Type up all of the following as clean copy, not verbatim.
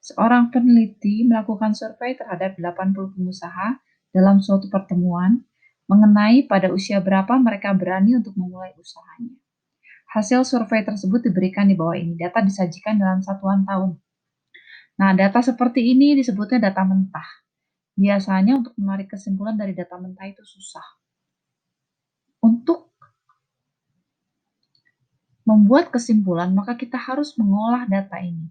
Seorang peneliti melakukan survei terhadap 80 pengusaha dalam suatu pertemuan mengenai pada usia berapa mereka berani untuk memulai usahanya. Hasil survei tersebut diberikan di bawah ini. Data disajikan dalam satuan tahun. Nah, data seperti ini disebutnya data mentah. Biasanya untuk menarik kesimpulan dari data mentah itu susah. Untuk membuat kesimpulan, maka kita harus mengolah data ini.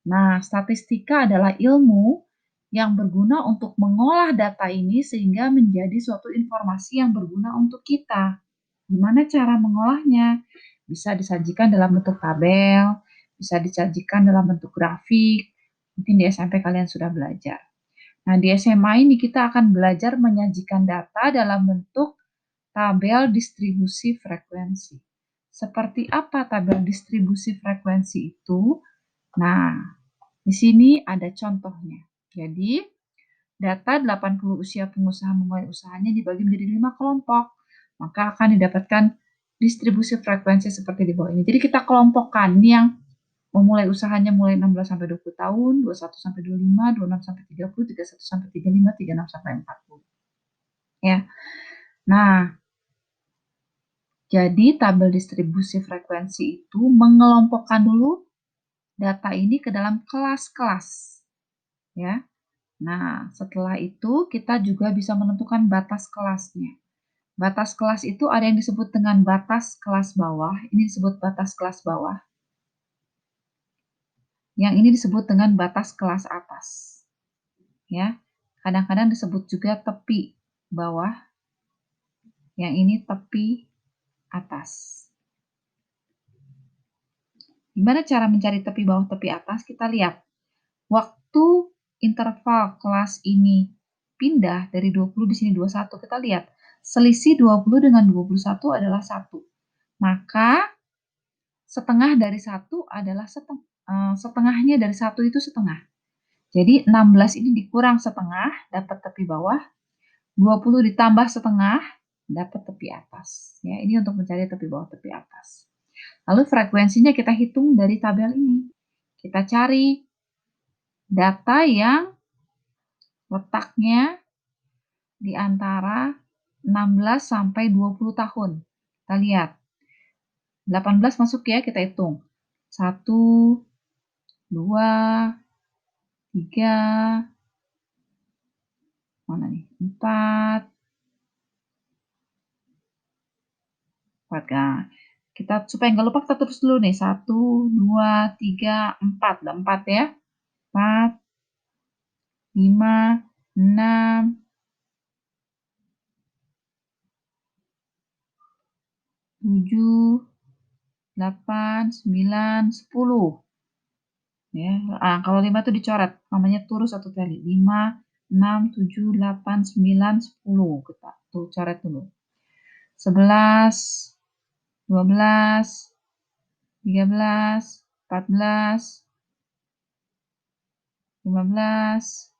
Nah, statistika adalah ilmu yang berguna untuk mengolah data ini sehingga menjadi suatu informasi yang berguna untuk kita. Gimana cara mengolahnya? Bisa disajikan dalam bentuk tabel, bisa disajikan dalam bentuk grafik. Mungkin di SMP kalian sudah belajar. Nah, di SMA ini kita akan belajar menyajikan data dalam bentuk tabel distribusi frekuensi. Seperti apa tabel distribusi frekuensi itu? Nah, di sini ada contohnya. Jadi, data 80 usia pengusaha memulai usahanya dibagi menjadi 5 kelompok. Maka akan didapatkan distribusi frekuensi seperti di bawah ini. Jadi kita kelompokkan yang memulai usahanya mulai 16 sampai 20 tahun, 21 sampai 25, 26 sampai 30, 31 sampai 35, 36 sampai 40. Ya. Nah, jadi tabel distribusi frekuensi itu mengelompokkan dulu data ini ke dalam kelas-kelas. Ya. Nah, setelah itu kita juga bisa menentukan batas kelasnya. Batas kelas itu ada yang disebut dengan batas kelas bawah. Ini disebut batas kelas bawah. Yang ini disebut dengan batas kelas atas. Ya. Kadang-kadang disebut juga tepi bawah. Yang ini tepi atas. Gimana cara mencari tepi bawah, tepi atas? Kita lihat. Waktu interval kelas ini pindah dari 20 di sini 21, kita lihat. Selisih 20 dengan 21 adalah 1. Maka setengah dari 1 adalah setengahnya dari 1 itu setengah. Jadi 16 ini dikurang setengah, dapat tepi bawah. 20 ditambah setengah, dapat tepi atas. Ya, ini untuk mencari tepi bawah, tepi atas. Lalu frekuensinya kita hitung dari tabel ini. Kita cari data yang letaknya di antara 16 sampai 20 tahun. Kita lihat. 18 masuk ya, kita hitung. 1, 2, 3, mana nih? 4. Nah, kita supaya nggak lupa kita terus dulu nih. 1, 2, 3, 4. Ada 4 ya. 4, 5, 6, 7, 8, 9, 10. Ya, kalau 5 itu dicoret, namanya turus atau tali. 5, 6, 7, 8, 9, 10. Kita tuh coret dulu. 11, 12, 13, 14, 15,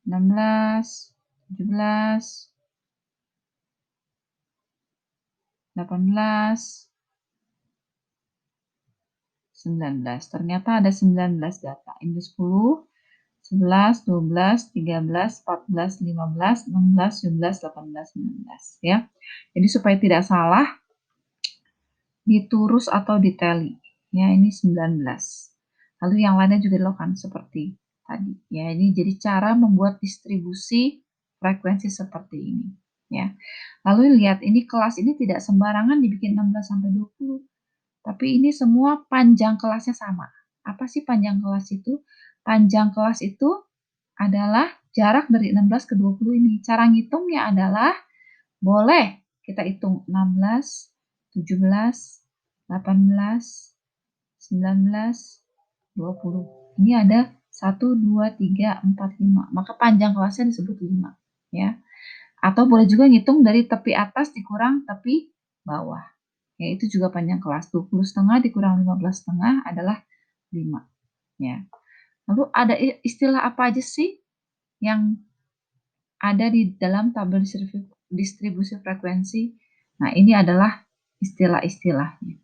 16, 17, 18, 19. Ternyata ada 19 data. Ini 10, 11, 12, 13, 14, 15, 16, 17, 18, 19. Ya. Jadi supaya tidak salah, diturus atau diteli. Ya, ini 19. Lalu yang lainnya juga dilakukan seperti tadi. Ya, ini jadi cara membuat distribusi frekuensi seperti ini. Ya. Lalu lihat, ini kelas ini tidak sembarangan dibikin 16 sampai 20. Tapi ini semua panjang kelasnya sama. Apa sih panjang kelas itu? Panjang kelas itu adalah jarak dari 16 ke 20 ini. Cara ngitungnya adalah boleh kita hitung 16, 17, 18, 19, 20. Ini ada 1, 2, 3, 4, 5. Maka panjang kelasnya disebut 5. Ya. Atau boleh juga ngitung dari tepi atas dikurang tepi bawah. Ya, itu juga panjang kelas. 20,5 dikurang 15,5 adalah 5. Ya. Lalu ada istilah apa aja sih yang ada di dalam tabel distribusi frekuensi? Nah, ini adalah istilah-istilahnya.